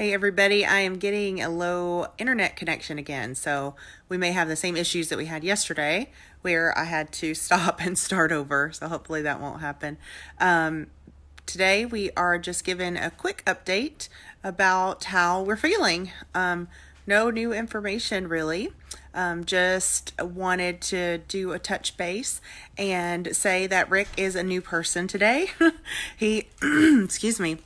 Hey everybody, I am getting a low internet connection again, so we may have the same issues that we had yesterday where I had to stop and start over, so hopefully that won't happen. Today we are just given a quick update about how we're feeling. No new information really. Just wanted to do a touch base and say that Rick is a new person today. He, excuse me,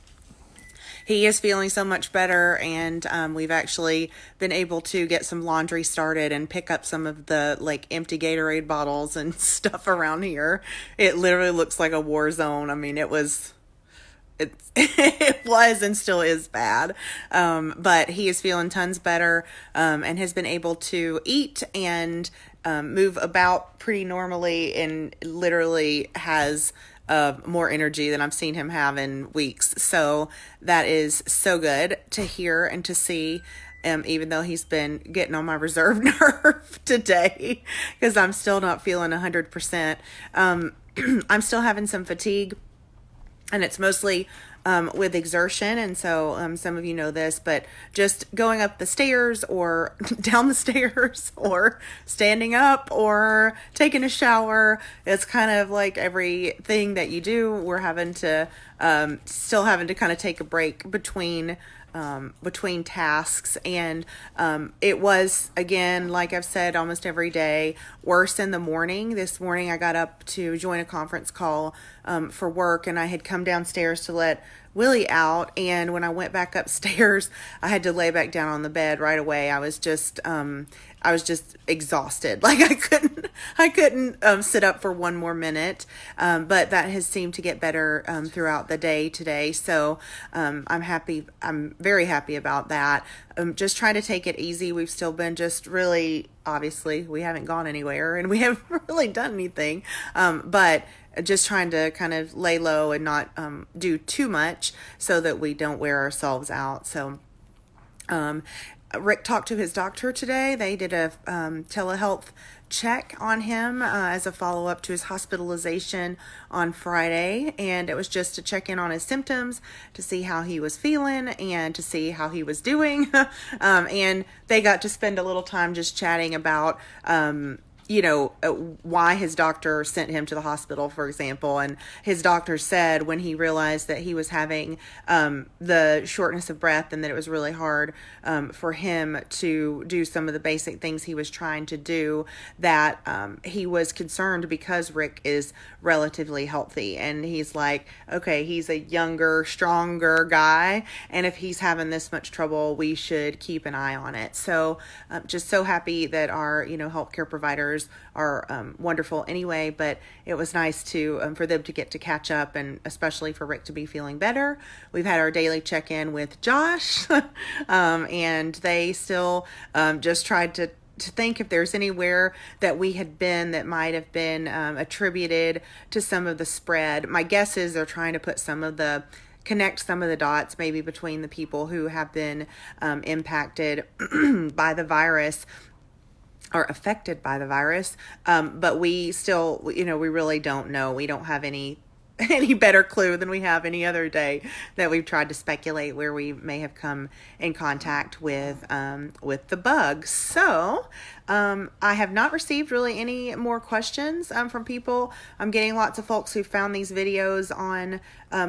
he is feeling so much better, and we've actually been able to get some laundry started and pick up some of the like empty Gatorade bottles and stuff around here. It literally looks like a war zone. I mean, it was and still is bad. But he is feeling tons better, and has been able to eat and move about pretty normally, and literally has more energy than I've seen him have in weeks. So that is so good to hear and to see. Even though he's been getting on my reserve nerve today, because I'm still not feeling 100%. I'm still having some fatigue, and it's mostly with exertion. And so some of you know this, but just going up the stairs or down the stairs or standing up or taking a shower, it's kind of like everything that you do, we're having to still having to kind of take a break between tasks. And it was, again, like I've said almost every day, worse in the morning. This morning I got up to join a conference call for work, and I had come downstairs to let Willie out, and when I went back upstairs I had to lay back down on the bed right away. I was just exhausted. Like I couldn't sit up for one more minute. But that has seemed to get better throughout the day today. So I'm happy. I'm very happy about that. Just trying to take it easy. We've still been just really, obviously, we haven't gone anywhere and we haven't really done anything. But just trying to kind of lay low and not do too much so that we don't wear ourselves out. So Rick talked to his doctor today. They did a telehealth check on him as a follow-up to his hospitalization on Friday, and it was just to check in on his symptoms, to see how he was feeling and to see how he was doing. And they got to spend a little time just chatting about why his doctor sent him to the hospital, for example. And his doctor said when he realized that he was having the shortness of breath and that it was really hard for him to do some of the basic things he was trying to do, that he was concerned because Rick is relatively healthy. And he's like, okay, he's a younger, stronger guy, and if he's having this much trouble, we should keep an eye on it. So just so happy that our healthcare providers are wonderful anyway, but it was nice to for them to get to catch up, and especially for Rick to be feeling better. We've had our daily check-in with Josh, and they still just tried to think if there's anywhere that we had been that might have been attributed to some of the spread. My guess is they're trying to connect some of the dots maybe between the people who have been impacted by the virus or affected by the virus. But we still, we really don't know. We don't have any better clue than we have any other day that we've tried to speculate where we may have come in contact with the bug. So I have not received really any more questions from people. I'm getting lots of folks who found these videos on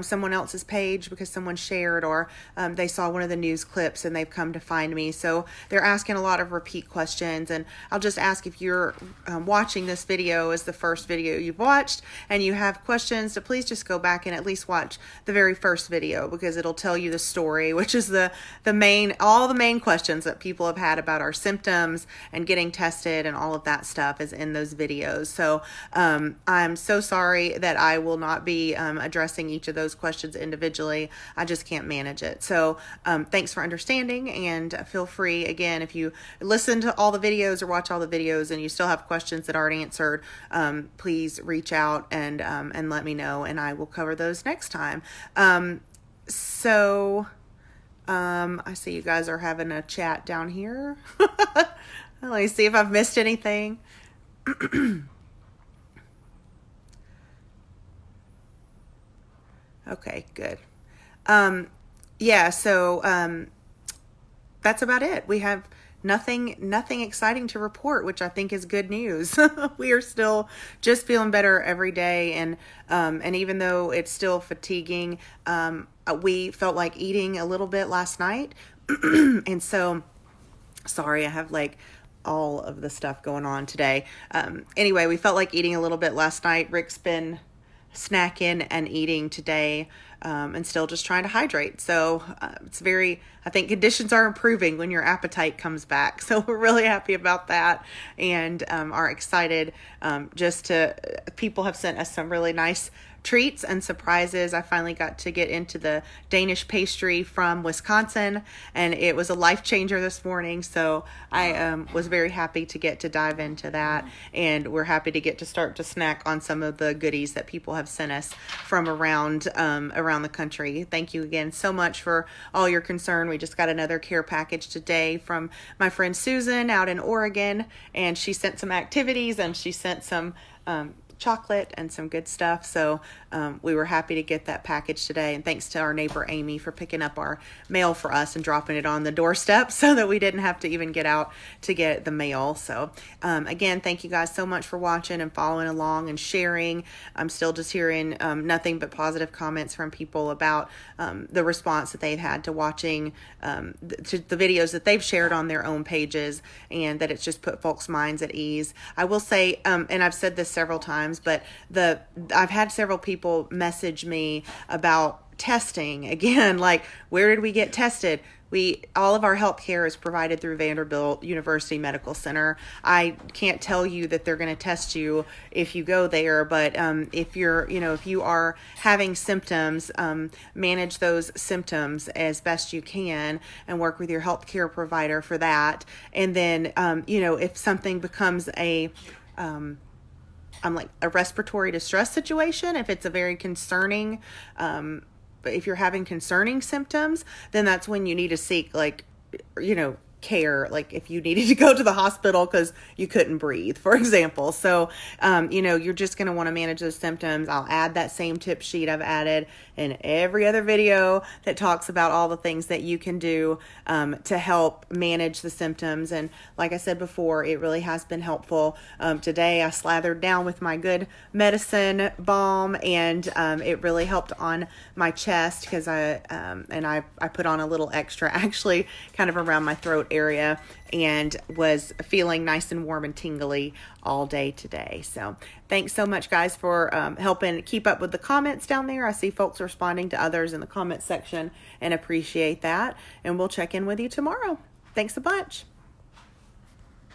someone else's page because someone shared, or they saw one of the news clips and they've come to find me. So they're asking a lot of repeat questions, and I'll just ask, if you're watching this video as the first video you've watched and you have questions, to please just go back and at least watch the very first video, because it'll tell you the story, which is all the main questions that people have had about our symptoms and getting tested, and all of that stuff is in those videos. So I'm so sorry that I will not be addressing each of those questions individually. I just can't manage it. So thanks for understanding, and feel free, again, if you listen to all the videos or watch all the videos and you still have questions that aren't answered, please reach out and let me know, and I will cover those next time. I see you guys are having a chat down here. Let me see if I've missed anything. Okay, good. Yeah, so that's about it. We have nothing exciting to report, which I think is good news. We are still just feeling better every day, and even though it's still fatiguing, we felt like eating a little bit last night. And so, sorry, I have like all of the stuff going on today. Anyway, we felt like eating a little bit last night. Rick's been snacking and eating today, and still just trying to hydrate. So I think conditions are improving when your appetite comes back. So we're really happy about that, and are excited. People have sent us some really nice treats and surprises. I finally got to get into the Danish pastry from Wisconsin, and it was a life changer this morning. So I was very happy to get to dive into that, and we're happy to get to start to snack on some of the goodies that people have sent us from around the country. Thank you again so much for all your concern. We just got another care package today from my friend Susan out in Oregon, and she sent some activities, and she sent some chocolate and some good stuff. So we were happy to get that package today, and thanks to our neighbor Amy for picking up our mail for us and dropping it on the doorstep so that we didn't have to even get out to get the mail. So again, thank you guys so much for watching and following along and sharing. I'm still just hearing nothing but positive comments from people about the response that they've had to watching the videos that they've shared on their own pages, and that it's just put folks' minds at ease. I will say, and I've said this several times, but I've had several people message me about testing again, like, where did we get tested? All of our health care is provided through Vanderbilt University Medical Center. I can't tell you that they're going to test you if you go there, but if you are having symptoms, manage those symptoms as best you can and work with your health care provider for that. And then, if something becomes a respiratory distress situation, if it's a very concerning, if you're having concerning symptoms, then that's when you need to seek care, like if you needed to go to the hospital because you couldn't breathe, for example. So, you're just going to want to manage those symptoms. I'll add that same tip sheet I've added in every other video that talks about all the things that you can do to help manage the symptoms. And like I said before, it really has been helpful. Today I slathered down with my good medicine balm, and it really helped on my chest because I put on a little extra, actually, kind of around my throat area, and was feeling nice and warm and tingly all day today. So thanks so much, guys, for helping keep up with the comments down there. I see folks responding to others in the comments section and appreciate that. And we'll check in with you tomorrow. Thanks a bunch.